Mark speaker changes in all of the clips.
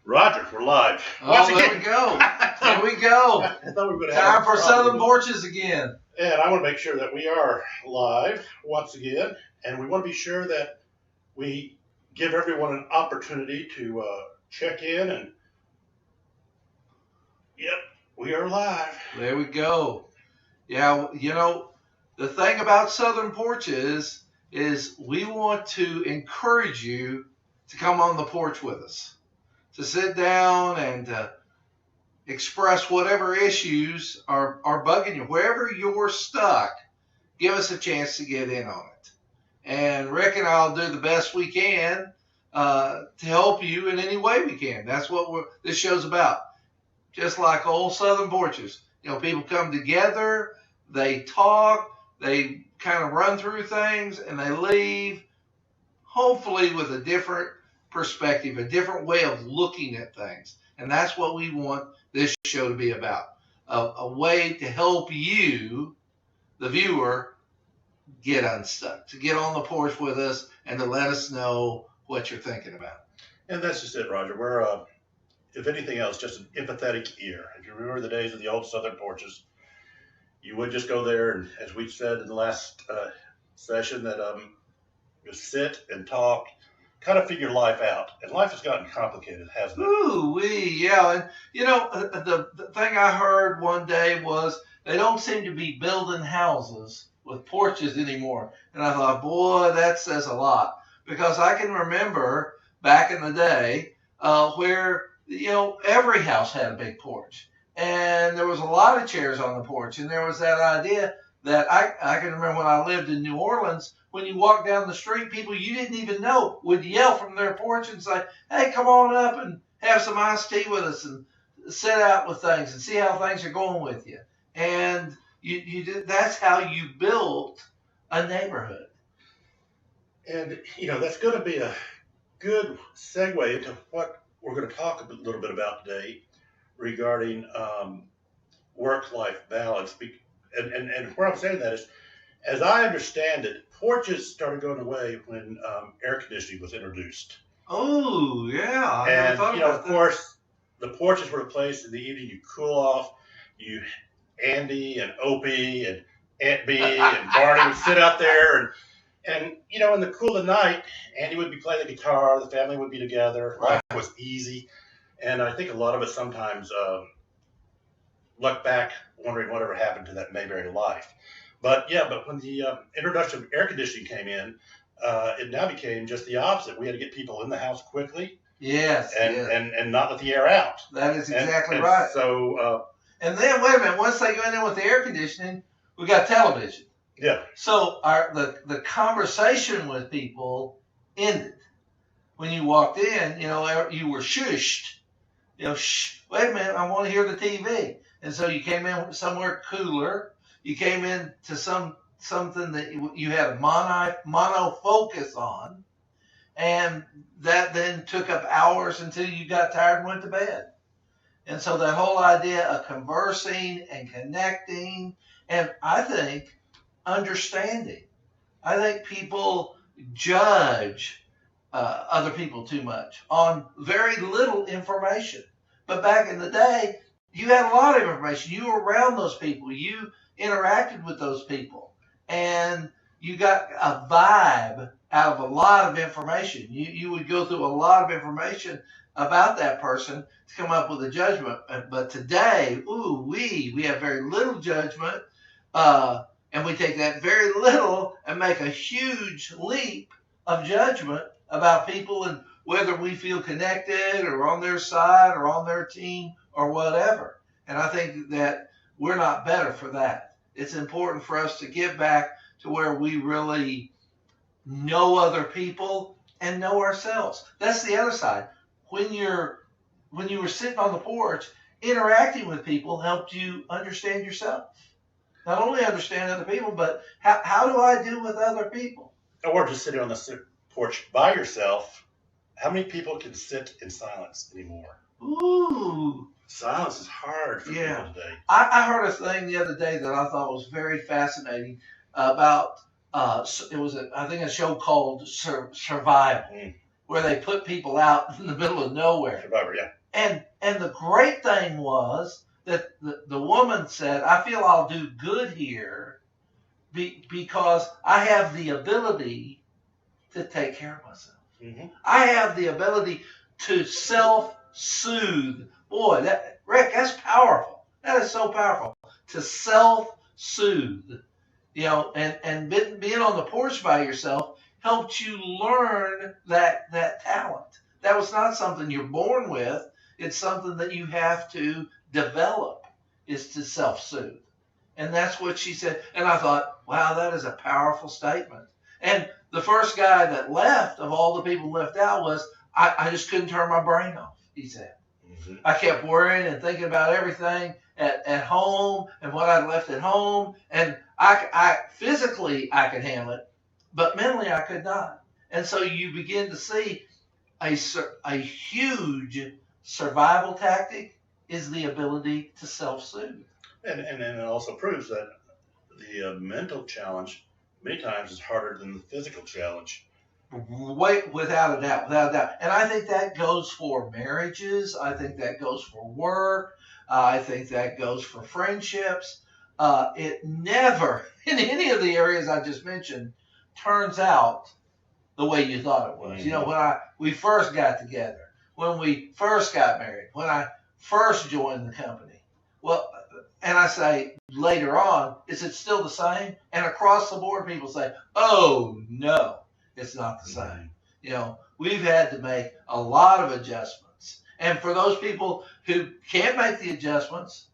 Speaker 1: Roger, we're live.
Speaker 2: Oh, there we go. There we go.
Speaker 1: I thought we were going to
Speaker 2: Time for Southern Porches again.
Speaker 1: And I want to make sure that we are live once again, and we want to be sure that we give everyone an opportunity to check in. And yep, we are live.
Speaker 2: There we go. Yeah, you know, the thing about Southern Porches is we want to encourage you to come on the porch with us, to sit down and express whatever issues are bugging you. Wherever you're stuck, give us a chance to get in on it. And Rick and I'll do the best we can to help you in any way we can. That's what this show's about. Just like old Southern Porches. You know, people come together, they talk, they kind of run through things, and they leave, hopefully with a different perspective, a different way of looking at things. And that's what we want this show to be about. A way to help you, the viewer, get unstuck, to get on the porch with us and to let us know what you're thinking about.
Speaker 1: And that's just it, Roger. We're, if anything else, just an empathetic ear. If you remember the days of the old Southern Porches, you would just go there, and as we said in the last session, that you sit and talk, kind of figure life out. And life has gotten complicated, hasn't it?
Speaker 2: Yeah. And, you know, the thing I heard one day was they don't seem to be building houses with porches anymore. And I thought, boy, that says a lot. Because I can remember back in the day where, you know, every house had a big porch. And there was a lot of chairs on the porch. And there was that idea that I can remember when I lived in New Orleans, when you walk down the street, people you didn't even know would yell from their porch and say, hey, come on up and have some iced tea with us and sit out with things and see how things are going with you. And that's how you built a neighborhood.
Speaker 1: And, you know, that's going to be a good segue into what we're going to talk a little bit about today regarding work-life balance. And where I'm saying that is, as I understand it, porches started going away when air conditioning was introduced.
Speaker 2: Oh, yeah.
Speaker 1: And, you know, of course, the porches were the place in the evening you cool off. Andy and Opie and Aunt Bee and Barney would sit out there. And, you know, in the cool of the night, Andy would be playing the guitar. The family would be together. Life was easy. And I think a lot of us sometimes look back wondering whatever happened to that Mayberry life. But when the introduction of air conditioning came in, it now became just the opposite. We had to get people in the house quickly.
Speaker 2: Yes.
Speaker 1: And not let the air out.
Speaker 2: That is exactly right.
Speaker 1: So.
Speaker 2: And then, wait a minute, once they go in there with the air conditioning, we got television.
Speaker 1: Yeah.
Speaker 2: So the conversation with people ended. When you walked in, you know, you were shushed. You know, shh, wait a minute, I want to hear the TV. And so you came in somewhere cooler. You came in to something that you had a mono focus on. And that then took up hours until you got tired and went to bed. And so that whole idea of conversing and connecting, and I think understanding. I think people judge other people too much on very little information. But back in the day, you had a lot of information. You were around those people. You interacted with those people. And you got a vibe out of a lot of information. You would go through a lot of information about that person to come up with a judgment. But today, we have very little judgment, and we take that very little and make a huge leap of judgment about people and whether we feel connected or on their side or on their team or whatever. And I think that we're not better for that. It's important for us to get back to where we really know other people and know ourselves. That's the other side. When you were sitting on the porch, interacting with people helped you understand yourself. Not only understand other people, but how do I deal with other people?
Speaker 1: Or just sitting on the porch by yourself. How many people can sit in silence anymore?
Speaker 2: Ooh.
Speaker 1: Silence is hard for people today.
Speaker 2: I heard a thing the other day that I thought was very fascinating about it was I think a show called Survival, where they put people out in the middle of nowhere.
Speaker 1: Survivor, yeah.
Speaker 2: And the great thing was that the woman said, I feel I'll do good here because I have the ability to take care of myself.
Speaker 1: Mm-hmm.
Speaker 2: I have the ability to self-soothe. Boy, Rick, that's powerful. That is so powerful. To self-soothe. And being on the porch by yourself helped you learn that talent. That was not something you're born with. It's something that you have to develop, is to self-soothe. And that's what she said. And I thought, wow, that is a powerful statement. And the first guy that left, of all the people left out, was, I just couldn't turn my brain off, he said. Mm-hmm. I kept worrying and thinking about everything at home and what I'd left at home. And I physically, I could handle it, but mentally I could not. And so you begin to see a huge survival tactic is the ability to self-soothe.
Speaker 1: And it also proves that the mental challenge many times is harder than the physical challenge.
Speaker 2: Without a doubt. And I think that goes for marriages. I think that goes for work. I think that goes for friendships. It never, in any of the areas I just mentioned, turns out the way you thought it was. Mm-hmm. When we first got together, when we first got married, when I first joined the company. Well, and I say later on, is it still the same? And across the board, people say, oh, no, it's not the same. We've had to make a lot of adjustments. And for those people who can't make the adjustments,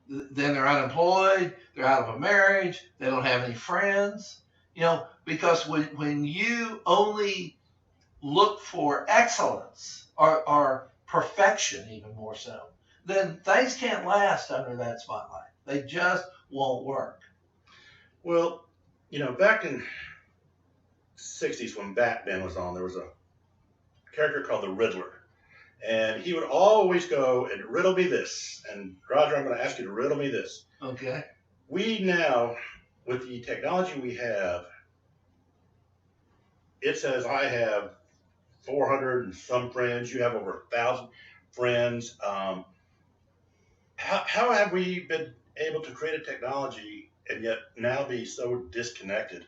Speaker 2: then they're unemployed, they're out of a marriage, they don't have any friends, because when you only look for excellence or perfection, even more so, then things can't last under that spotlight. They just won't work.
Speaker 1: Well, back in 60s when Batman was on, there was a character called the Riddler. And he would always go and riddle me this. And Roger, I'm going to ask you to riddle me this.
Speaker 2: Okay.
Speaker 1: We now, with the technology we have, it says I have 400 and some friends. You have over 1,000 friends. How have we been able to create a technology and yet now be so disconnected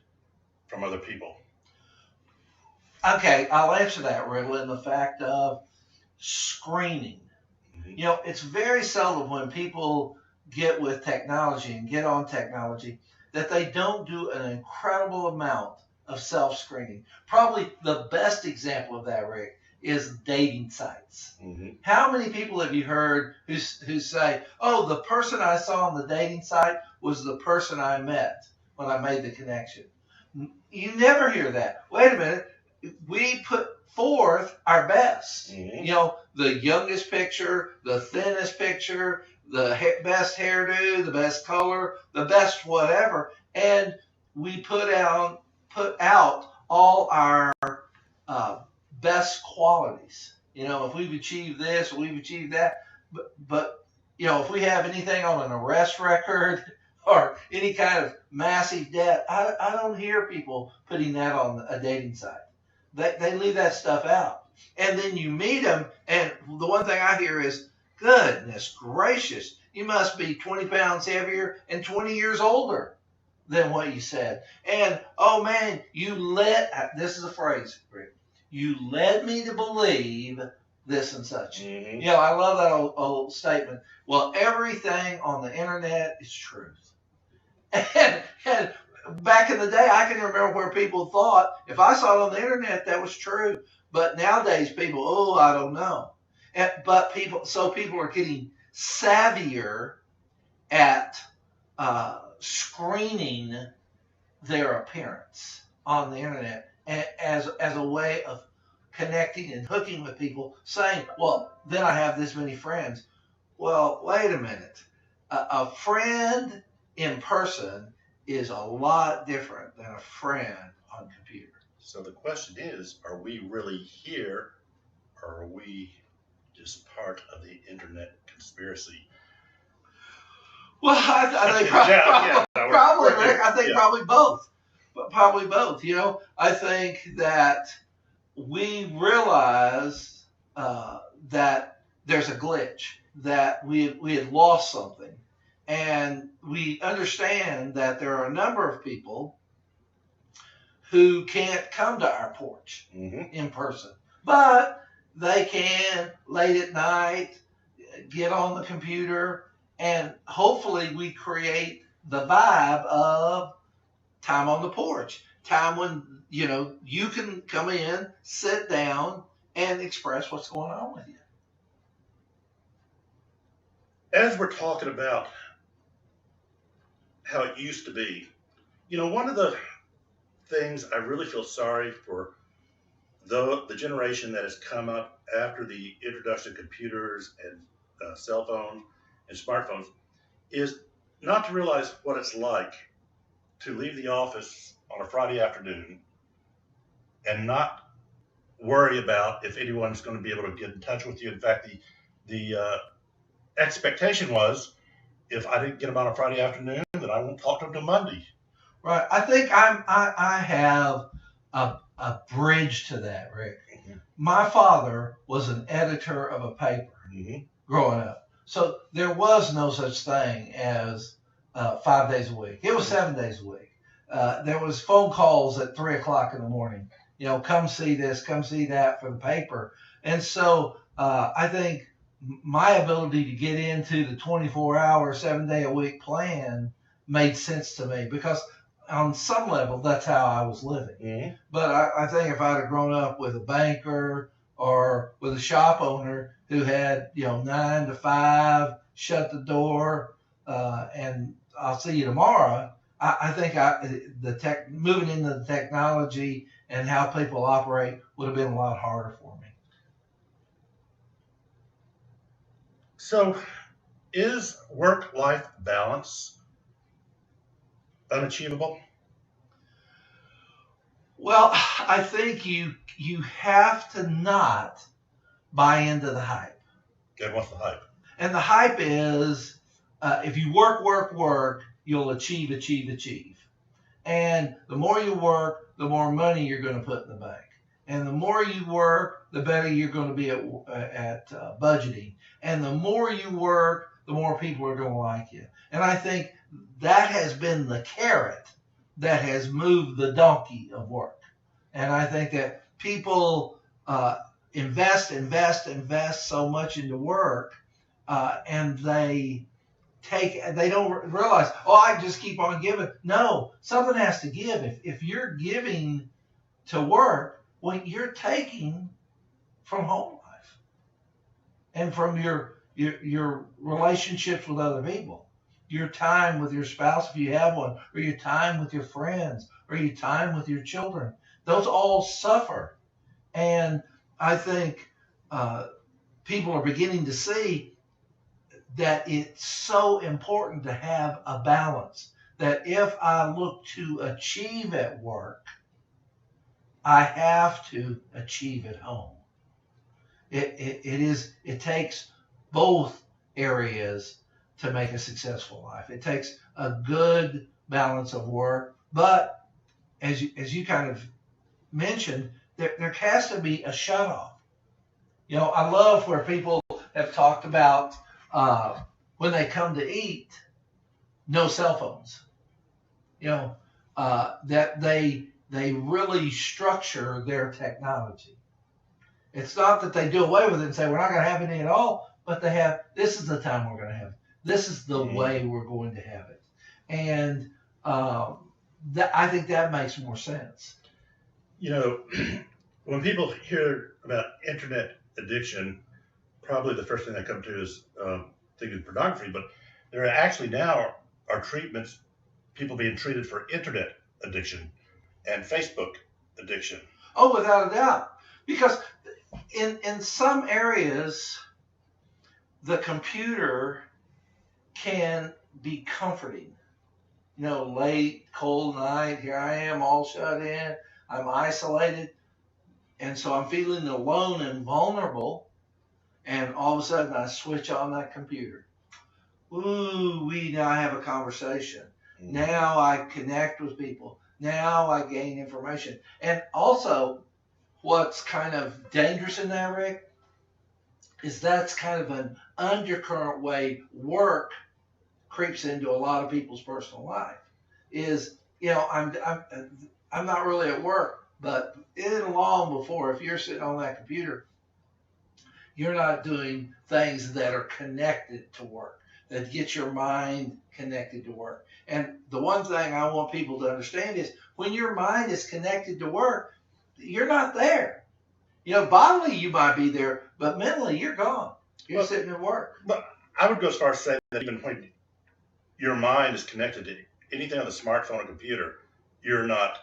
Speaker 1: from other people?
Speaker 2: Okay, I'll answer that, Riddle, in the fact of screening. Mm-hmm. It's very seldom when people get with technology and get on technology that they don't do an incredible amount of self-screening. Probably the best example of that, Rick, is dating sites. Mm-hmm. How many people have you heard who say, oh, the person I saw on the dating site was the person I met when I made the connection? You never hear that. Wait a minute. We put forth our best. Mm-hmm. The youngest picture, the thinnest picture, the best hairdo, the best color, the best whatever, and we put out all our best qualities. If we've achieved this, we've achieved that. But if we have anything on an arrest record or any kind of massive debt, I don't hear people putting that on a dating site. They leave that stuff out. And then you meet them, and the one thing I hear is, goodness gracious, you must be 20 pounds heavier and 20 years older than what you said. And, oh man, this is a phrase, Rick, you led me to believe this and such. Mm-hmm. I love that old statement. Well, everything on the internet is truth. And back in the day, I can remember where people thought, if I saw it on the internet, that was true. But nowadays, people, I don't know. But people are getting savvier at screening their appearance on the internet as a way of connecting and hooking with people, saying, well, then I have this many friends. Well, wait a minute. A friend in person is a lot different than a friend on computer.
Speaker 1: So the question is, are we really here, or are we just part of the internet conspiracy?
Speaker 2: Well, I think probably, Rick, probably both. But probably both. I think that we realize that there's a glitch, that we had lost something, and we understand that there are a number of people who can't come to our porch in person, but they can late at night get on the computer, and hopefully we create the vibe of time on the porch, time when you can come in, sit down, and express what's going on with you.
Speaker 1: As we're talking about how it used to be, one of the things I really feel sorry for the generation that has come up after the introduction of computers and cell phones and smartphones is not to realize what it's like to leave the office on a Friday afternoon and not worry about if anyone's going to be able to get in touch with you. In fact, the expectation was if I didn't get them on a Friday afternoon, then I won't talk to them till Monday.
Speaker 2: Right. I think I have a bridge to that, Rick. My father was an editor of a paper growing up. So there was no such thing as 5 days a week. It was 7 days a week. There was phone calls at 3 o'clock in the morning. Come see this, come see that for the paper. And so I think my ability to get into the 24-hour, 7-day-a-week plan made sense to me because on some level, that's how I was living. But I think if I'd have grown up with a banker or with a shop owner who had, 9 to 5, shut the door, and I'll see you tomorrow, I think moving into the technology and how people operate would have been a lot harder for me.
Speaker 1: So, is work-life balance unachievable?
Speaker 2: Well, I think you have to not buy into the hype.
Speaker 1: Okay, what's the hype?
Speaker 2: And the hype is if you work, you'll achieve. And the more you work, the more money you're going to put in the bank. And the more you work, the better you're going to be at budgeting. And the more you work, the more people are going to like you. And I think that has been the carrot that has moved the donkey of work. And I think that people invest so much into work, and they don't realize, I just keep on giving. No, something has to give. If you're giving to work, well, you're taking from home life and from your relationships with other people, your time with your spouse if you have one, or your time with your friends, or your time with your children. Those all suffer. And I think people are beginning to see that it's so important to have a balance, that if I look to achieve at work, I have to achieve at home. It takes both areas to make a successful life. It takes a good balance of work, but as you kind of mentioned, there has to be a shutoff. I love where people have talked about when they come to eat, no cell phones. That they really structure their technology. It's not that they do away with it and say we're not going to have any at all, but they have, this is the time we're going to have it. This is the way we're going to have it. And I think that makes more sense.
Speaker 1: When people hear about internet addiction, probably the first thing they come to is thinking pornography, but there are actually now are treatments, people being treated for internet addiction and Facebook addiction.
Speaker 2: Oh, without a doubt. Because in some areas, the computer can be comforting. Late, cold night, here I am all shut in, I'm isolated, and so I'm feeling alone and vulnerable, and all of a sudden I switch on that computer. Ooh, we now have a conversation. Now I connect with people. Now I gain information. And also, what's kind of dangerous in that, Rick, is that's kind of an undercurrent way work creeps into a lot of people's personal life. Is, I'm not really at work, but in long before, if you're sitting on that computer, you're not doing things that are connected to work, that get your mind connected to work. And the one thing I want people to understand is when your mind is connected to work, you're not there. Bodily you might be there, but mentally you're gone. You're sitting at work.
Speaker 1: But I would go as far as saying that even when your mind is connected to anything on the smartphone or computer, you're not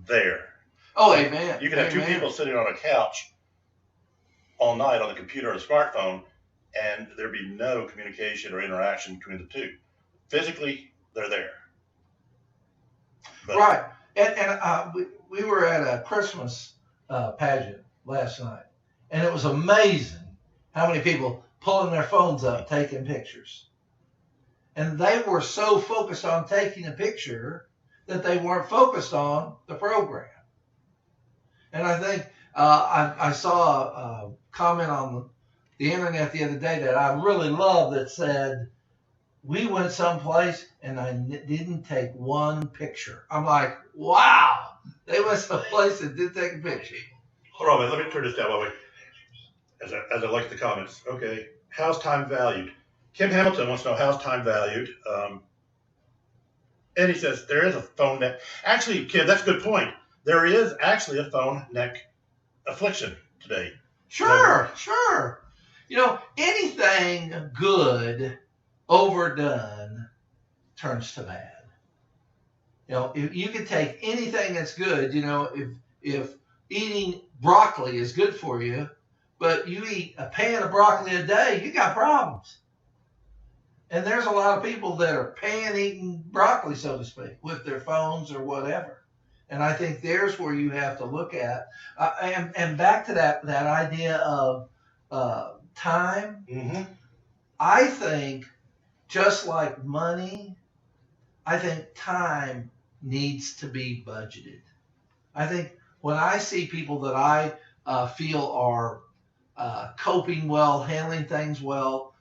Speaker 1: there.
Speaker 2: Oh, amen.
Speaker 1: You can have two people sitting on a couch all night on the computer or the smartphone, and there'd be no communication or interaction between the two. Physically, they're there. But,
Speaker 2: right. And we were at a Christmas pageant last night, and it was amazing how many people pulling their phones up, taking pictures. And they were so focused on taking a picture that they weren't focused on the program. And I think I saw a comment on the internet the other day that I really love that said, we went someplace and I didn't take one picture. I'm like, wow, they went someplace and didn't take a picture.
Speaker 1: Hold on a minute, let me turn this down while as I look at the comments. Okay, how's time valued? Kim Hamilton wants to know how's time valued. And he says there is a phone neck. Actually, Kim, that's a good point. There is actually a phone neck affliction today.
Speaker 2: Sure. Anything good overdone turns to bad. If you could take anything that's good, if eating broccoli is good for you, but you eat a pan of broccoli a day, you got problems. And there's a lot of people that are pan eating broccoli, so to speak, with their phones or whatever. And I think there's where you have to look at. And back to that idea of time,
Speaker 1: Mm-hmm.
Speaker 2: I think just like money, I think time needs to be budgeted. I think when I see people that I feel are coping well, handling things well,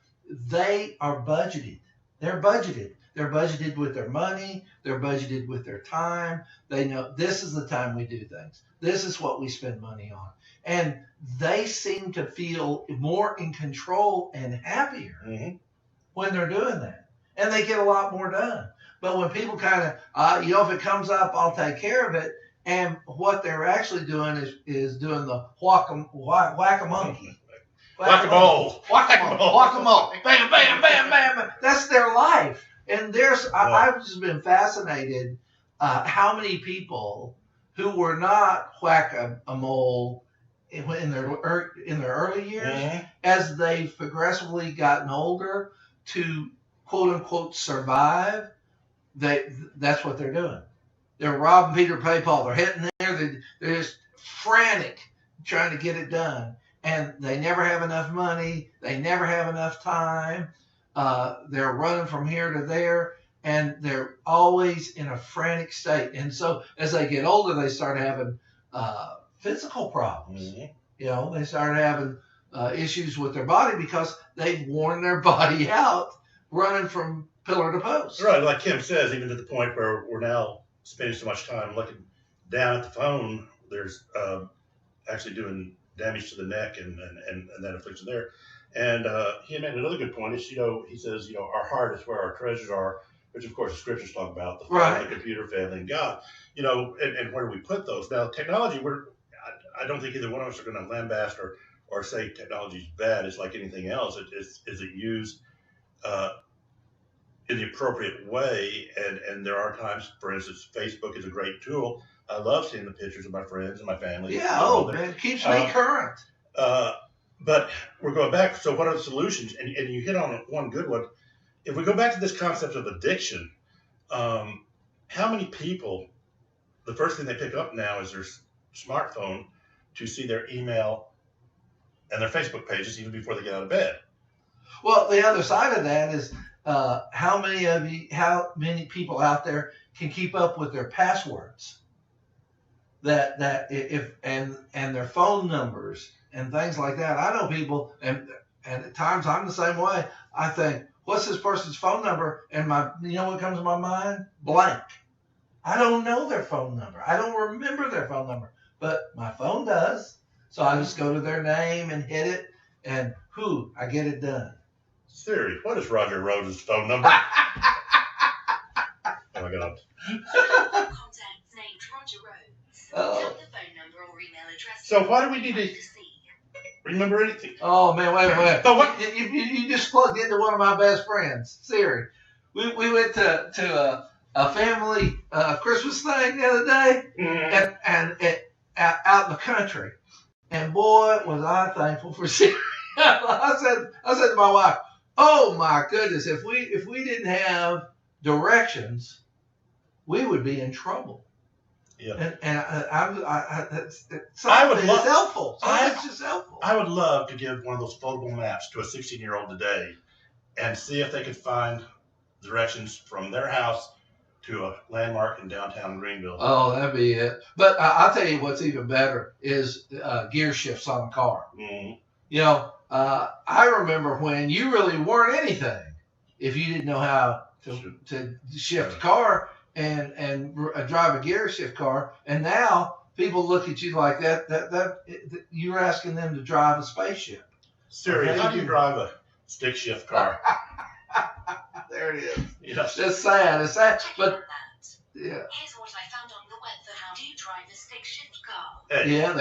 Speaker 2: they are budgeted. They're budgeted. They're budgeted with their money. They're budgeted with their time. They know this is the time we do things. This is what we spend money on. And they seem to feel more in control and happier when they're doing that. And they get a lot more done. But when people kind of, if it comes up, I'll take care of it. And what they're actually doing is doing the whack-a-monkey.
Speaker 1: Whack-a-mole.
Speaker 2: Whack-a-mole. Bam, bam, bam, bam. That's their life. And I've just been fascinated how many people who were not whack-a-mole in their early years, as they've progressively gotten older to quote-unquote survive, that's what they're doing. They're robbing Peter to pay Paul. They're hitting there. They're just frantic trying to get it done. And they never have enough money. They never have enough time. They're running from here to there. And they're always in a frantic state. And so as they get older, they start having physical problems. They start having issues with their body because they've worn their body out running from pillar to post.
Speaker 1: Right, like Kim says, even to the point where we're now spending so much time looking down at the phone, there's actually doing damage to the neck and that affliction there. And he made another good point. Is he says our heart is where our treasures are, which of course the scriptures talk about the phone, the computer, family, and God. And where do we put those? Now technology, I don't think either one of us are going to lambast or say technology is bad. It's like anything else. Is it used in the appropriate way? And there are times, for instance, Facebook is a great tool. I love seeing the pictures of my friends and my family.
Speaker 2: Yeah, man, it keeps me current.
Speaker 1: But we're going back. So what are the solutions? And you hit on one good one. If we go back to this concept of addiction, how many people, the first thing they pick up now is their smartphone to see their email and their Facebook pages even before they get out of bed?
Speaker 2: Well, the other side of that is how many people out there can keep up with their passwords? That if and their phone numbers and things like that. I know people, and at times I'm the same way. I think, what's this person's phone number? And what comes to my mind? Blank. I don't know their phone number. I don't remember their phone number, but my phone does. So I just go to their name and hit it, and I get it done.
Speaker 1: Siri, what is Roger Rhodes' phone number? Oh my God.
Speaker 3: Contacts named Roger Rhodes.
Speaker 2: Oh.
Speaker 3: Have the phone number or email address.
Speaker 1: So why do we need to remember anything?
Speaker 2: Oh man, wait.
Speaker 1: So what?
Speaker 2: You just plugged into one of my best friends, Siri. We went to a family Christmas thing the other day, and out in the country, and boy was I thankful for Siri. I said to my wife, "Oh my goodness, if we didn't have directions, we would be in trouble."
Speaker 1: Yeah.
Speaker 2: And
Speaker 1: I would love.
Speaker 2: It's helpful. It's just helpful.
Speaker 1: I would love to give one of those foldable maps to a 16-year-old today, and see if they could find directions from their house to a landmark in downtown Greenville.
Speaker 2: Oh, that'd be it. But I'll tell you what's even better is gear shifts on a car.
Speaker 1: Mm-hmm.
Speaker 2: I remember when you really weren't anything if you didn't know how to shift a car and drive a gear shift car. And now people look at you like that you're asking them to drive a spaceship.
Speaker 1: Siri, how do you drive a stick shift car?
Speaker 2: There it is.
Speaker 1: Yes.
Speaker 2: It's sad. It's sad. But yeah.
Speaker 3: Here's what I found on the web for how do you drive a stick shift car.
Speaker 1: Hey.
Speaker 2: Yeah,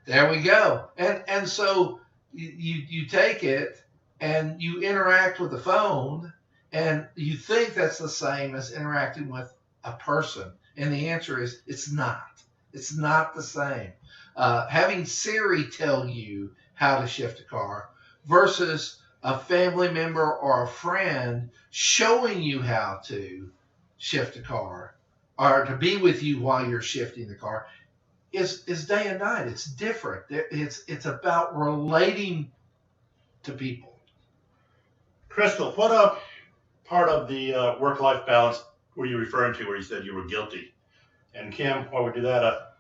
Speaker 2: there we go. And so you take it and you interact with the phone, and you think that's the same as interacting with a person. And the answer is it's not. It's not the same. Having Siri tell you how to shift a car versus a family member or a friend showing you how to shift a car or to be with you while you're shifting the car is day and night. It's different. It's about relating to people.
Speaker 1: Crystal, what part of the work-life balance were you referring to where you said you were guilty? And Kim, while we do that,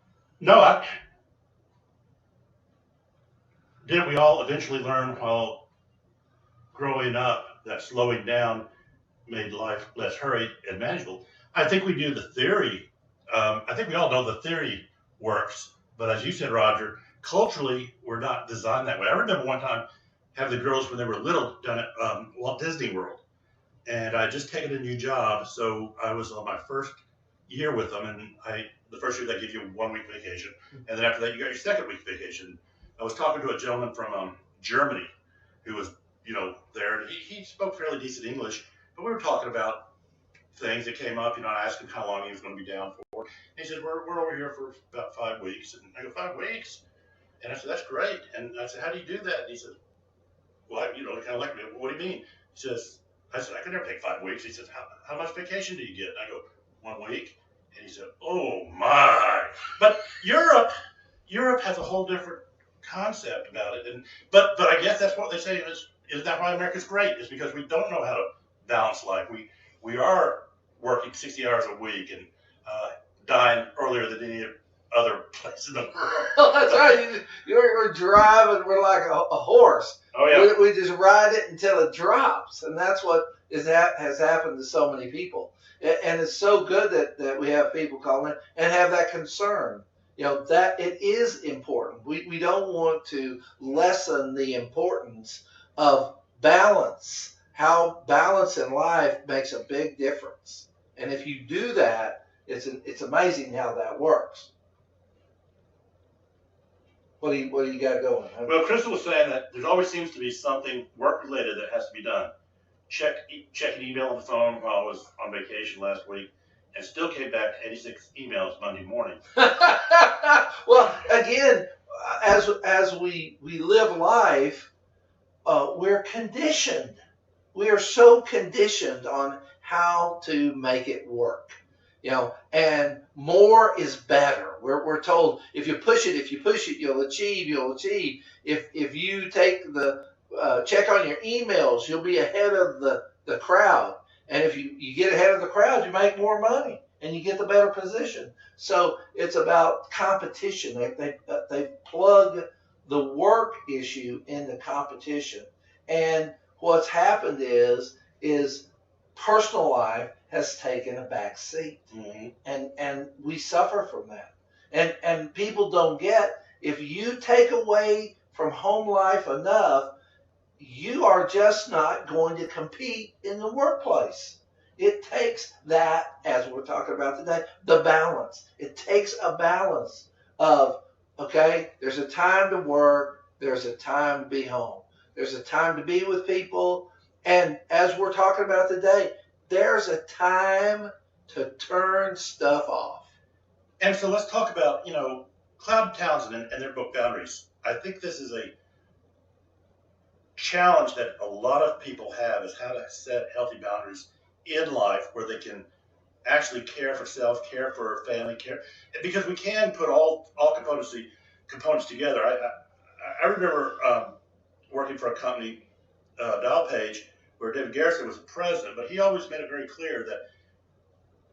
Speaker 1: didn't we all eventually learn while growing up that slowing down made life less hurried and manageable? I think we do the theory. I think we all know the theory works, but as you said, Roger, culturally we're not designed that way. I remember one time having the girls when they were little down at Walt Disney World, and I had just taken a new job, so I was on my first year with them, and the first year they give you a 1 week vacation, and then after that you got your second week vacation. I was talking to a gentleman from Germany who was there, and he spoke fairly decent English, but we were talking about things that came up. I asked him how long he was going to be down for. And he said, we're over here for about 5 weeks. And I go, 5 weeks? And I said, that's great. And I said, how do you do that? And he said, well, kind of like me. What do you mean? I said, I could never take 5 weeks. He said, how much vacation do you get? And I go, 1 week. And he said, oh my. But Europe has a whole different concept about it. But I guess that's what they say is that why America's great? Is because we don't know how to balance life. We are working 60 hours a week and dying earlier than any other place in the world.
Speaker 2: That's right. We're driving. We're like a horse.
Speaker 1: Oh yeah.
Speaker 2: We just ride it until it drops, and that's what has happened to so many people. And it's so good that we have people calling and have that concern. That it is important. We don't want to lessen the importance of balance. How balance in life makes a big difference. And if you do that, it's amazing how that works. What do you got going?
Speaker 1: Well, Crystal was saying that there always seems to be something work-related that has to be done. Checking email on the phone while I was on vacation last week, and still came back 86 emails Monday morning.
Speaker 2: Well, again, as we live life, we're conditioned. We are so conditioned on how to make it work, and more is better. We're told if you push it, you'll achieve. If you take the check on your emails, you'll be ahead of the the crowd. And if you get ahead of the crowd, you make more money and you get the better position. So it's about competition. They plug the work issue into competition. And what's happened is personal life has taken a back seat.
Speaker 1: Mm-hmm.
Speaker 2: And we suffer from that. And people don't get, if you take away from home life enough, you are just not going to compete in the workplace. It takes that, as we're talking about today, the balance. It takes a balance of, okay, there's a time to work, there's a time to be home, there's a time to be with people, and as we're talking about today, there's a time to turn stuff off.
Speaker 1: And so let's talk about, Cloud Townsend and their book Boundaries. I think this is a challenge that a lot of people have, is how to set healthy boundaries in life where they can actually care for self, care for family, care, because we can put all components together. I remember working for a company, Dial Page, where David Garrison was the president, but he always made it very clear that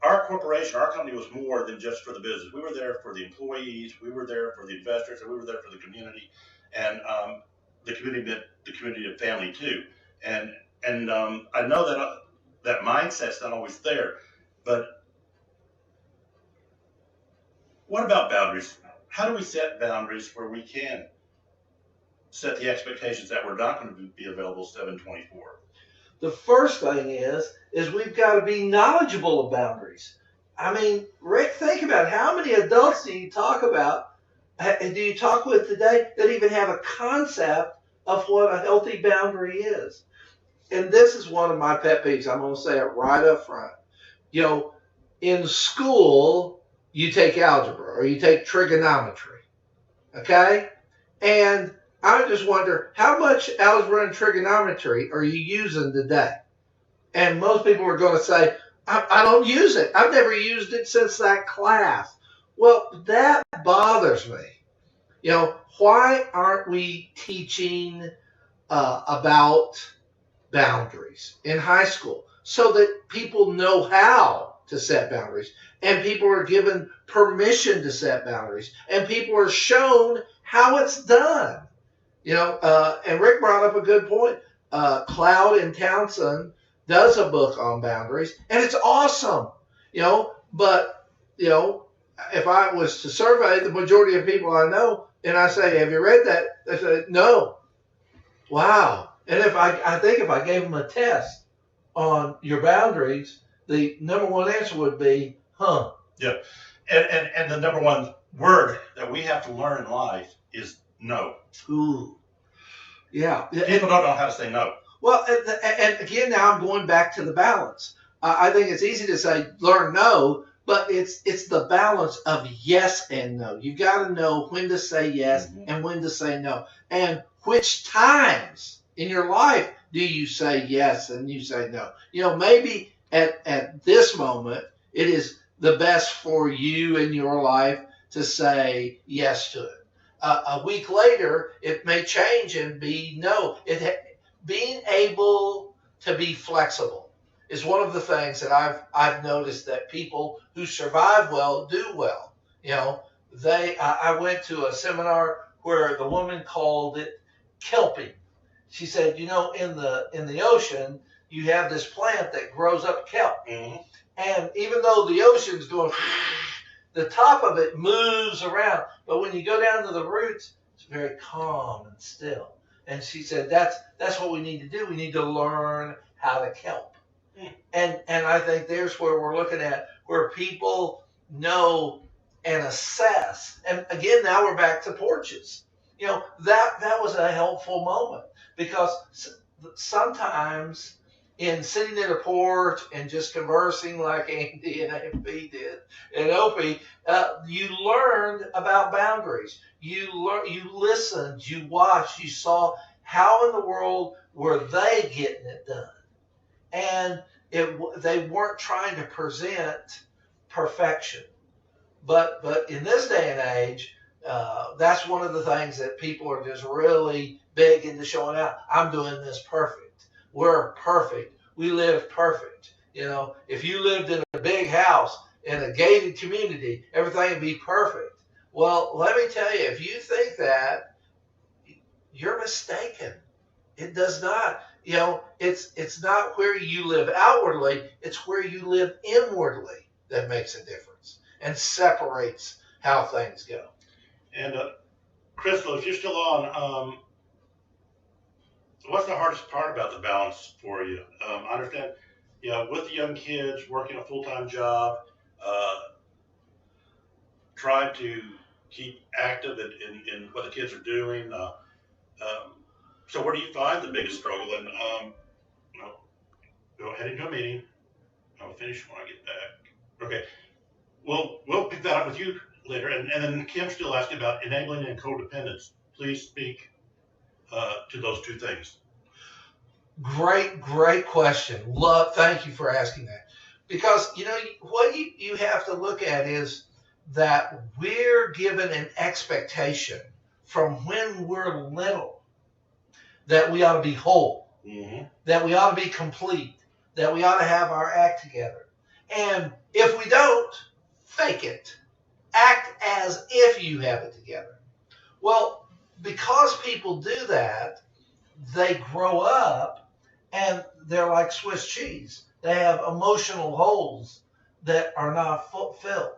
Speaker 1: our corporation, our company, was more than just for the business. We were there for the employees, we were there for the investors, and we were there for the community, and the community and family too. And I know that that mindset's not always there, but what about boundaries? How do we set boundaries where we can set the expectations that we're not going to be available 7/24?
Speaker 2: The first thing is we've got to be knowledgeable of boundaries. I mean, Rick, think about it. How many adults do you talk with today that even have a concept of what a healthy boundary is? And this is one of my pet peeves. I'm going to say it right up front. In school, you take algebra or you take trigonometry, okay? And I just wonder, how much algebra and trigonometry are you using today? And most people are going to say, I don't use it. I've never used it since that class. Well, that bothers me. Why aren't we teaching about boundaries in high school so that people know how to set boundaries, and people are given permission to set boundaries, and people are shown how it's done? And Rick brought up a good point. Cloud and Townsend does a book on boundaries, and it's awesome. But if I was to survey the majority of people I know, and I say, "Have you read that?" They say, "No." Wow. And I think if I gave them a test on your boundaries, the number one answer would be, "Huh."
Speaker 1: Yeah. And the number one word that we have to learn in life is no.
Speaker 2: Ooh. Yeah.
Speaker 1: People don't know how to say no.
Speaker 2: Well, and again, now I'm going back to the balance. I think it's easy to say learn no, but it's the balance of yes and no. You got to know when to say yes and when to say no, and which times in your life do you say yes and you say no. Maybe at this moment it is the best for you in your life to say yes to it. A week later, it may change and be no. Being able to be flexible is one of the things that I've noticed that people who survive well do well. I went to a seminar where the woman called it kelping. She said, in the ocean, you have this plant that grows up kelp, and even though the ocean's going, the top of it moves around, but when you go down to the roots, it's very calm and still. And she said, that's what we need to do. We need to learn how to kelp. And I think there's where we're looking at, where people know and assess. And again, now we're back to porches. That was a helpful moment, because sometimes in sitting at a porch and just conversing like Andy and AP did, and Opie, you learned about boundaries. You listened, you watched, you saw how in the world were they getting it done. And they weren't trying to present perfection. But in this day and age, that's one of the things that people are just really big into showing out. I'm doing this perfect. We're perfect. we live perfect. You know, if you lived in a big house in a gated community, everything would be perfect. Well, let me tell you, if you think that, you're mistaken. It does not. You know, it's not where you live outwardly, it's where you live inwardly that makes a difference and separates how things go.
Speaker 1: And Crystal, if you're still on, what's the hardest part about the balance for you? I understand, you know, with the young kids, working a full-time job, uh, trying to keep active in what the kids are doing. Um, so where do you find the biggest struggle? And you know, go heading to a meeting. I'll finish when I get back. Okay, we'll pick that up with you later. And then Kim still asked about enabling and codependence. Please speak to those two things.
Speaker 2: Great question. Thank you for asking that. Because, you know, what you have to look at is that we're given an expectation from when we're little that we ought to be whole,
Speaker 1: Mm-hmm.
Speaker 2: that we ought to be complete, that we ought to have our act together. And if we don't, fake it. Act as if you have it together. Well, because people do that, they grow up and they're like Swiss cheese. They have emotional holes that are not filled.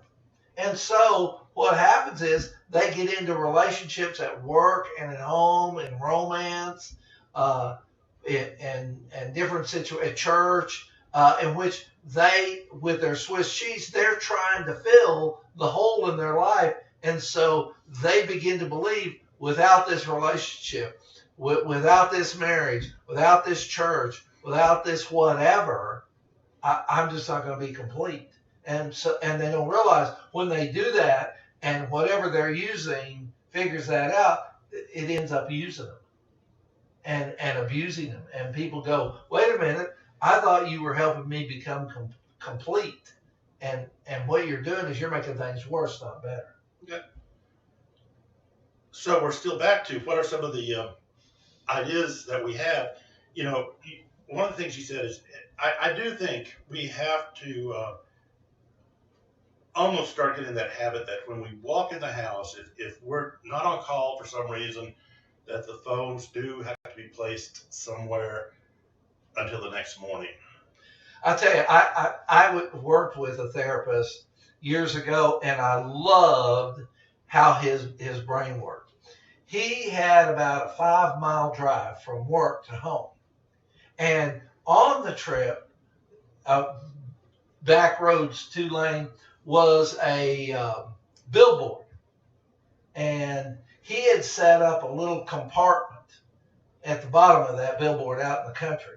Speaker 2: And so what happens is they get into relationships at work and at home and romance and different situations at church in which they, with their Swiss cheese, they're trying to fill the hole in their life. And so they begin to believe without this relationship, without this marriage, without this church, without this whatever, I'm just not going to be complete. And they don't realize when they do that and whatever they're using figures that out, it ends up using them and abusing them. And people go, wait a minute, I thought you were helping me become complete. And what you're doing is you're making things worse, not better.
Speaker 1: Okay. So we're still back to what are some of the ideas that we have. You know, one of the things you said is I do think we have to almost start getting that habit that when we walk in the house, if we're not on call for some reason, that the phones do have to be placed somewhere until the next morning.
Speaker 2: I'll tell you, I worked with a therapist years ago, and I loved how his brain worked. He had about a 5-mile drive from work to home. And on the trip, back roads, 2-lane, was a billboard. And he had set up a little compartment at the bottom of that billboard out in the country.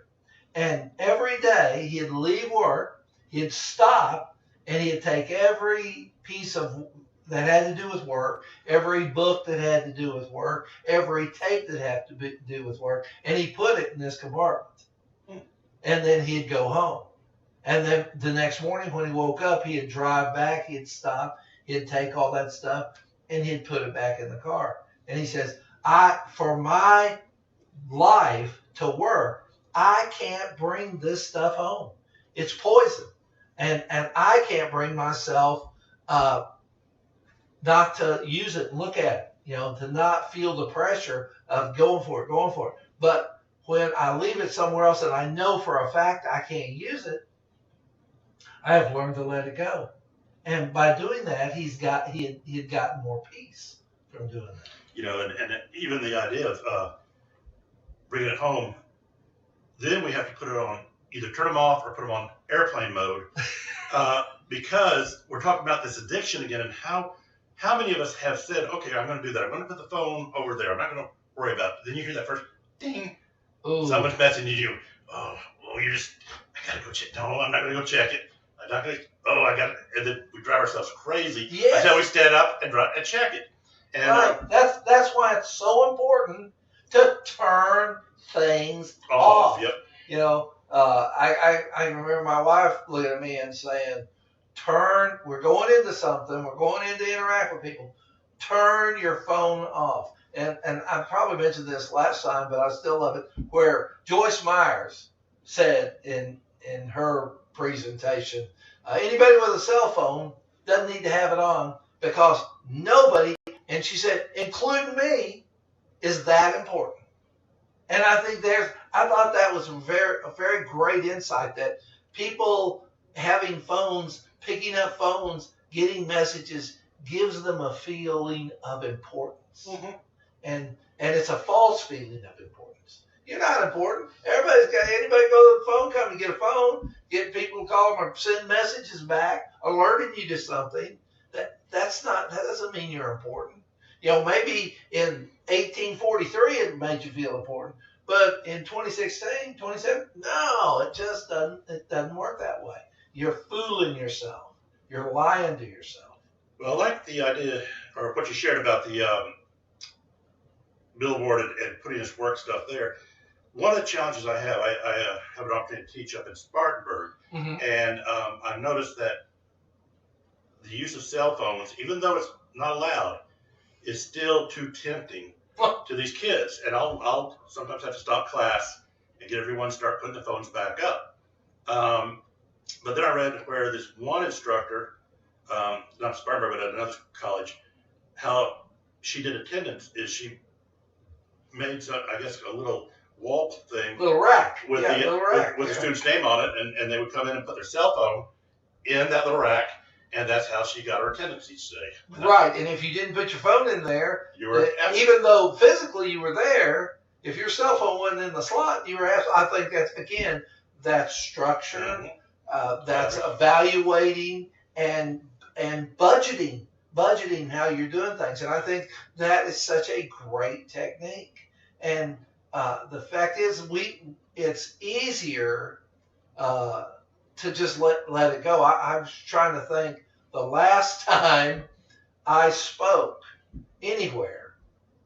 Speaker 2: And every day he'd leave work, he'd stop, and he'd take every piece of that had to do with work, every book that had to do with work, every tape that had to do with work, and he put it in this compartment. And then he'd go home. And then the next morning when he woke up, he'd drive back, he'd stop, he'd take all that stuff, and he'd put it back in the car. And he says, for my life to work, I can't bring this stuff home. It's poison. And I can't bring myself not to use it and look at it, to not feel the pressure of going for it. But when I leave it somewhere else and I know for a fact I can't use it, I have learned to let it go. And by doing that, he had gotten more peace from doing that.
Speaker 1: And even the idea of bringing it home, then we have to put it on, either turn them off or put them on airplane mode, because we're talking about this addiction again, and how many of us have said, okay, I'm going to do that. I'm going to put the phone over there. I'm not going to worry about it. Then you hear that first ding.
Speaker 2: Ooh.
Speaker 1: Someone's messaging you. Oh, well, I got to go check. No, I'm not going to go check it. I'm not going to, I got it. And then we drive ourselves crazy until we stand up and check it. And
Speaker 2: right. That's why it's so important to turn things off.
Speaker 1: Yep.
Speaker 2: I remember my wife looking at me and saying, we're going into something, we're going in to interact with people, turn your phone off. And I probably mentioned this last time, but I still love it, where Joyce Myers said in her presentation, anybody with a cell phone doesn't need to have it on because nobody, and she said, including me, is that important. And I think I thought that was a very great insight that people having phones, picking up phones, getting messages gives them a feeling of importance.
Speaker 1: Mm-hmm.
Speaker 2: And it's a false feeling of importance. You're not important. Anybody go to the phone company, get a phone, get people to call them or send messages back, alerting you to something. That doesn't mean you're important. Maybe in 1843 it made you feel important, but in 2016, 27, no, it doesn't work that way. You're fooling yourself. You're lying to yourself.
Speaker 1: Well, I like the idea, or what you shared about the billboard and putting this work stuff there. One of the challenges I have an opportunity to teach up in Spartanburg,
Speaker 2: Mm-hmm.
Speaker 1: and I've noticed that the use of cell phones, even though it's not allowed, is still too tempting to these kids. And I'll sometimes have to stop class and get everyone to start putting the phones back up. But then I read where this one instructor, not Spartanburg, but at another college, how she did attendance is she made some, I guess, a little wall thing
Speaker 2: Little rack.
Speaker 1: with the student's name on it, and they would come in and put their cell phone in that little rack, and that's how she got her attendance each day.
Speaker 2: Right, and if you didn't put your phone in there,
Speaker 1: You were
Speaker 2: even though physically you were there, if your cell phone wasn't in the slot, you were absent. I think that's structure,
Speaker 1: Mhm.
Speaker 2: that's evaluating and budgeting how you're doing things, and I think that is such a great technique. And the fact is, it's easier to just let it go. I was trying to think the last time I spoke anywhere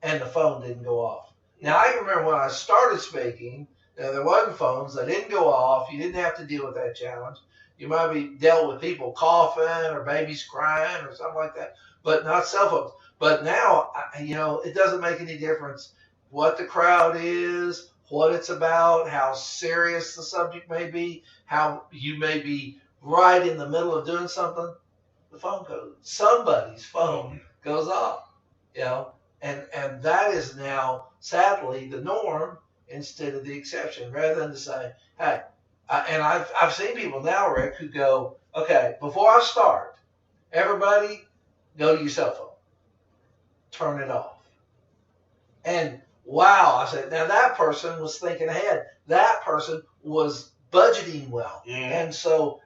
Speaker 2: and the phone didn't go off. Now, I remember when I started speaking, there wasn't phones. They didn't go off. You didn't have to deal with that challenge. You might be dealt with people coughing or babies crying or something like that, but not cell phones. But now, it doesn't make any difference what the crowd is, what it's about, how serious the subject may be, how you may be right in the middle of doing something. The phone goes, somebody's phone goes off, and that is now sadly the norm instead of the exception, rather than to say, hey, and I've seen people now, Rick, who go, okay, before I start, everybody go to your cell phone, turn it off. And wow, I said, now that person was thinking ahead. That person was budgeting well.
Speaker 1: Mhm.
Speaker 2: And so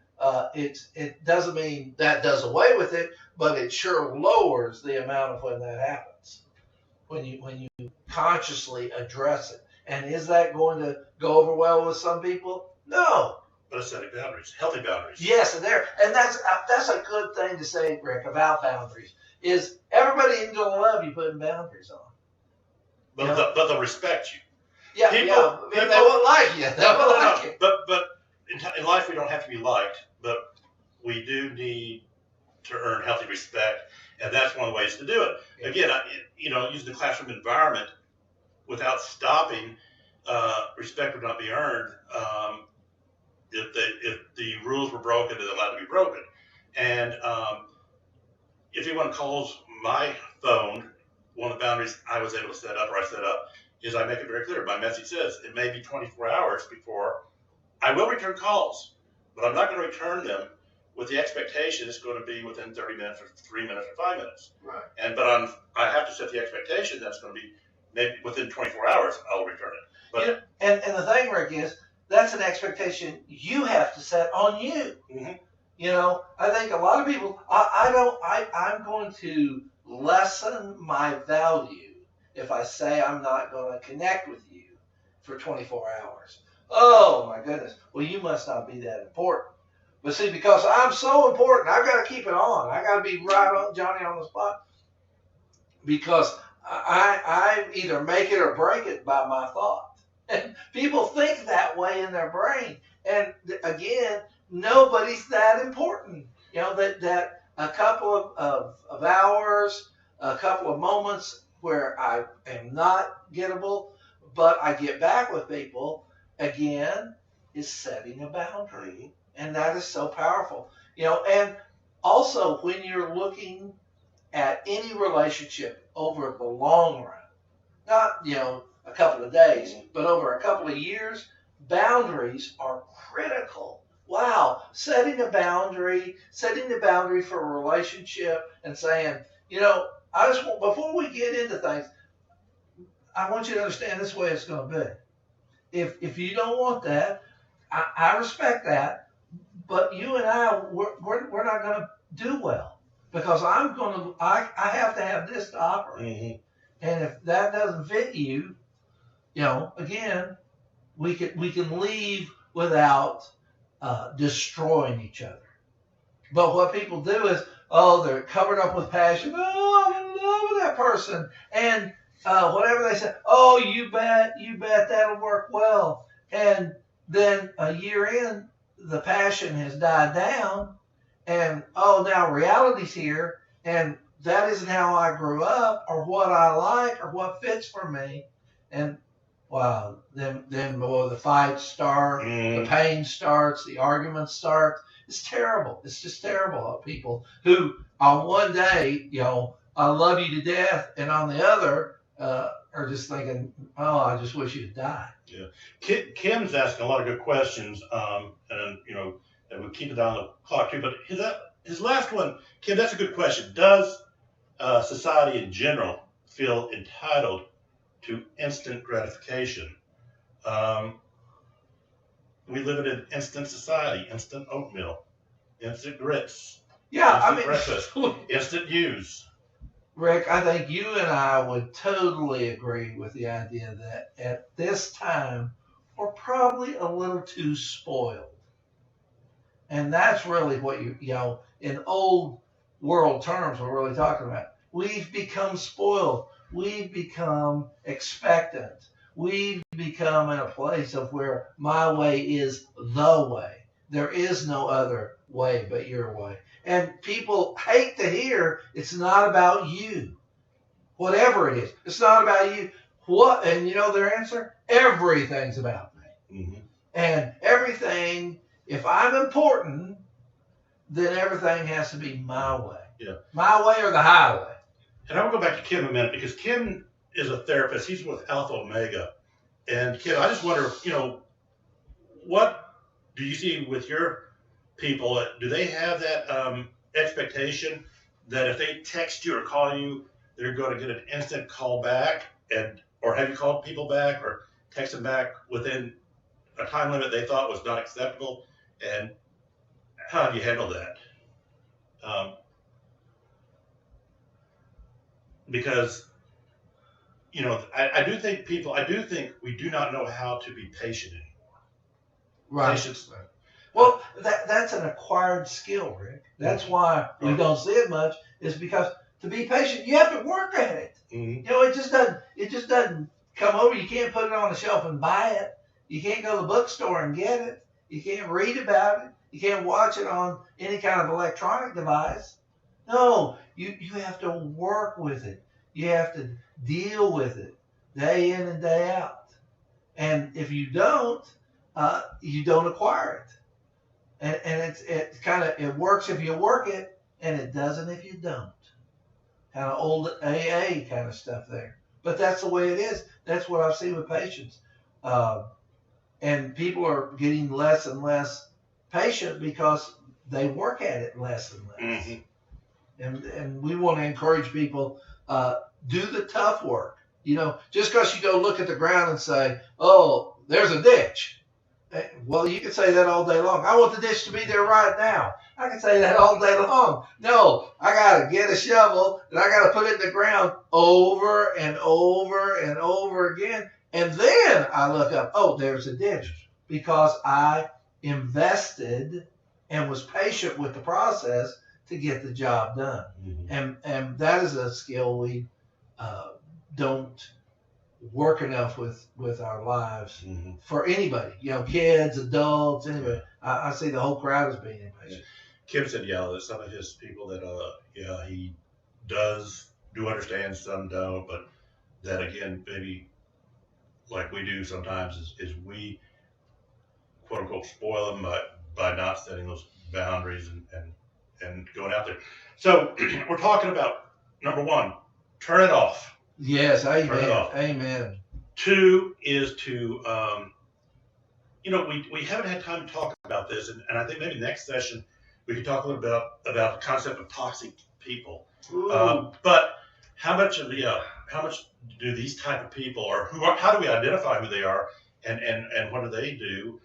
Speaker 2: it doesn't mean that does away with it, but it sure lowers the amount of when that happens, when you consciously address it. And is that going to go over well with some people? No.
Speaker 1: But it's setting boundaries, healthy boundaries.
Speaker 2: Yes, and that's a good thing to say, Rick, about boundaries. Is everybody isn't going to love you putting boundaries on.
Speaker 1: But they'll respect you.
Speaker 2: Yeah, they won't like you. They won't like you.
Speaker 1: But in life we don't have to be liked, but we do need to earn healthy respect, and that's one of the ways to do it.
Speaker 2: Yeah.
Speaker 1: Again, using the classroom environment without stopping, respect would not be earned. If the rules were broken, they're allowed to be broken. And if anyone calls my phone, one of the boundaries I was able to set up, is I make it very clear. My message says it may be 24 hours before I will return calls, but I'm not going to return them with the expectation it's going to be within 30 minutes or 3 minutes or 5 minutes.
Speaker 2: Right.
Speaker 1: But I have to set the expectation that's going to be maybe within 24 hours I'll return it. But
Speaker 2: and the thing, Rick, is that's an expectation you have to set on you.
Speaker 1: Mm-hmm.
Speaker 2: I think a lot of people, I'm going to lessen my value if I say I'm not going to connect with you for 24 hours. Oh my goodness. Well, you must not be that important. But see, because I'm so important, I've got to keep it on. I got to be right on Johnny on the spot, because I either make it or break it by my thought. And people think that way in their brain. And again, nobody's that important. That a couple of hours, a couple of moments where I am not gettable, but I get back with people again, is setting a boundary. And that is so powerful. And also when you're looking at any relationship over the long run, not, a couple of days, but over a couple of years, boundaries are critical. Wow, setting the boundary for a relationship and saying, I just want, before we get into things, I want you to understand this way it's going to be. If you don't want that, I respect that, but you and we're not going to do well because I have to have this to operate. And if that doesn't fit you, again, we can leave without destroying each other. But what people do is, they're covered up with passion. Oh, I'm in love with that person, and whatever they say, oh, you bet that'll work well. And then a year in, the passion has died down, and now reality's here, and that isn't how I grew up, or what I like, or what fits for me. And wow, then the fights start, the pain starts, the arguments start. It's terrible. It's just terrible how people who on one day, I love you to death, and on the other, are just thinking, oh, I just wish you'd die.
Speaker 1: Yeah. Kim's asking a lot of good questions, and and we keep it on the clock too. But his last one, Kim, that's a good question. Does society in general feel entitled to instant gratification? We live in an instant society, instant oatmeal, instant grits, instant breakfast, instant news.
Speaker 2: Rick, I think you and I would totally agree with the idea that at this time, we're probably a little too spoiled. And that's really what in old world terms, we're really talking about. We've become spoiled. We've become expectant. We've become in a place of where my way is the way. There is no other way but your way. And people hate to hear it's not about you. Whatever it is, it's not about you. What? And their answer? Everything's about me. And everything, if I'm important, then everything has to be my way.
Speaker 1: Yeah.
Speaker 2: My way or the highway.
Speaker 1: And I will go back to Kim a minute because Kim is a therapist. He's with Alpha Omega. And Kim, I just wonder, what do you see with your people? Do they have that expectation that if they text you or call you, they're going to get an instant call back? Or have you called people back or texted back within a time limit they thought was not acceptable? And how have you handled that? Because I do think we do not know how to be patient anymore.
Speaker 2: Right.
Speaker 1: Patience.
Speaker 2: Well, that's an acquired skill, Rick. That's why we don't see it much, is because to be patient, you have to work at it. It just doesn't come over. You can't put it on the shelf and buy it. You can't go to the bookstore and get it. You can't read about it. You can't watch it on any kind of electronic device. No, you have to work with it. You have to deal with it day in and day out. And if you don't acquire it. And it works if you work it, and it doesn't if you don't. Kind of old AA kind of stuff there. But that's the way it is. That's what I've seen with patients. And people are getting less and less patient because they work at it less and less. And we want to encourage people, do the tough work. Just because you go look at the ground and say, oh, there's a ditch. Well, you can say that all day long. I want the ditch to be there right now. I can say that all day long. No, I got to get a shovel and I got to put it in the ground over and over and over again. And then I look up, oh, there's a ditch, because I invested and was patient with the process to get the job done. And that is a skill we don't work enough with our lives for anybody, kids, adults, anybody. I see the whole crowd as being impatient.
Speaker 1: Kim said, that some of his people that, he do understand, some don't, but that again, maybe like we do sometimes is we quote unquote spoil them by not setting those boundaries and going out there. So we're talking about number one, turn it off.
Speaker 2: Yes,
Speaker 1: Turn it
Speaker 2: amen,
Speaker 1: off.
Speaker 2: amen.
Speaker 1: Two is to, we haven't had time to talk about this, and I think maybe next session we could talk a little bit about the concept of toxic people. But how much do these type of people, or how do we identify who they are, and what do they do?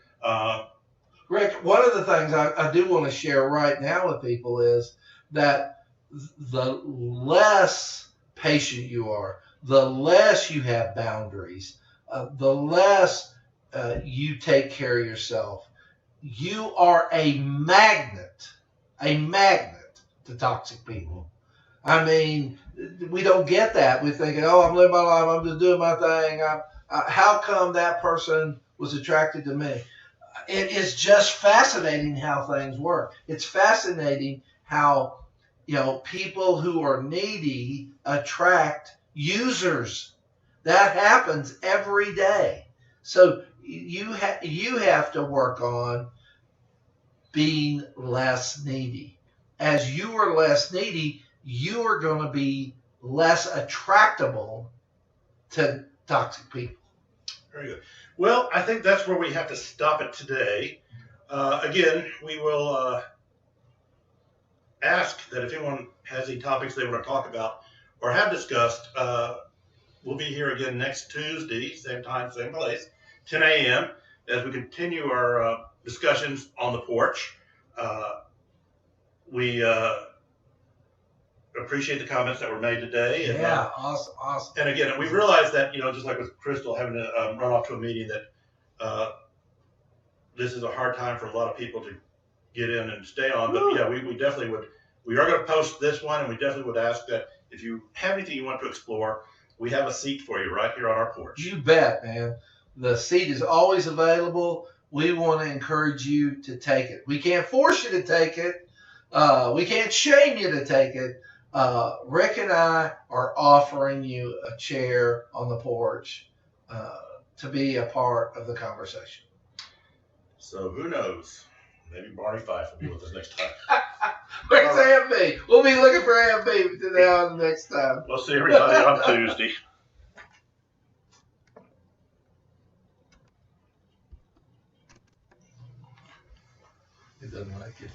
Speaker 2: Rick, one of the things I do want to share right now with people is that the less patient you are, the less you have boundaries, the less you take care of yourself. You are a magnet to toxic people. I mean, we don't get that. We're thinking, oh, I'm living my life, I'm just doing my thing. How come that person was attracted to me? It is just fascinating how things work. It's fascinating how, people who are needy attract users. That happens every day. So you have to work on being less needy. As you are less needy, you are going to be less attractable to toxic people.
Speaker 1: Very good. Well, I think that's where we have to stop it today. Again, we will ask that if anyone has any topics they want to talk about or have discussed, we'll be here again next Tuesday, same time, same place, 10 a.m., as we continue our discussions on the porch. We appreciate the comments that were made today. And,
Speaker 2: yeah, awesome.
Speaker 1: And again, we realize that, just like with Crystal having to run off to a meeting, that this is a hard time for a lot of people to get in and stay on. But yeah, we definitely would. We are going to post this one, and we definitely would ask that if you have anything you want to explore, we have a seat for you right here on our porch.
Speaker 2: You bet, man. The seat is always available. We want to encourage you to take it. We can't force you to take it. We can't shame you to take it. Rick and I are offering you a chair on the porch to be a part of the conversation.
Speaker 1: So who knows? Maybe Barney Fife will be with us next time.
Speaker 2: Where's Aunt B? We'll be looking for Aunt B now next time.
Speaker 1: We'll see everybody on Tuesday.
Speaker 2: It doesn't like it.